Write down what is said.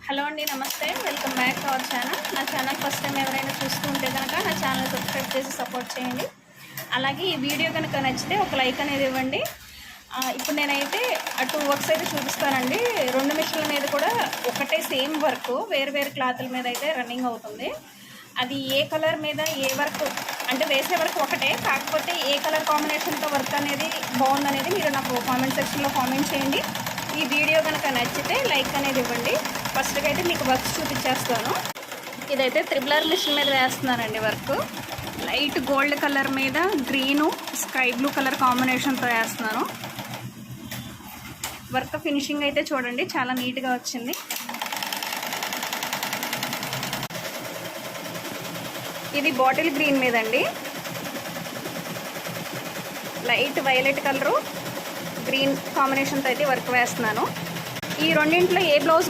Hello అండి, నమస్తే. Welcome back to our channel. నా ఛానల్ ఫస్ట్ టైం ఎవరైనా చూస్తూ ఉంటే కనుక నా ఛానల్ సబ్స్క్రైబ్ చేసి సపోర్ట్ చేయండి. అలాగే ఈ వీడియో కనుక నచ్చితే ఒక లైక్ అనేది ఇవ్వండి. ఇప్పుడు నేనైతే టూ వర్క్స్ అయితే చూపిస్తానండి. రెండు మిషన్ల మీద కూడా ఒకటే సేమ్ వర్క్ వేరు వేరు క్లాతుల మీద అయితే రన్నింగ్ అవుతుంది. అది ఏ కలర్ మీద ఏ వర్క్ అంటే వేసే వర్క్ ఒకటే, కాకపోతే ఏ కలర్ కాంబినేషన్తో వర్క్ అనేది బాగుందనేది మీరు నాకు కామెంట్ సెక్షన్లో కామెంట్ చేయండి. ఈ వీడియో కనుక నచ్చితే లైక్ అనేది ఇవ్వండి. ఫస్ట్గా అయితే మీకు వర్క్ చూపించేస్తాను. ఇదైతే త్రిబులర్ మిషన్ మీద వేస్తున్నానండి. వర్క్ లైట్ గోల్డ్ కలర్ మీద గ్రీను స్కై బ్లూ కలర్ కాంబినేషన్తో వేస్తున్నాను. వర్క్ ఫినిషింగ్ అయితే చూడండి, చాలా నీట్గా వచ్చింది. ఇది బాటిల్ గ్రీన్ మీద అండి, లైట్ వైలెట్ కలరు గ్రీన్ కాంబినేషన్తో అయితే వర్క్ వేస్తున్నాను. ఈ రెండింటిలో ఏ బ్లౌజ్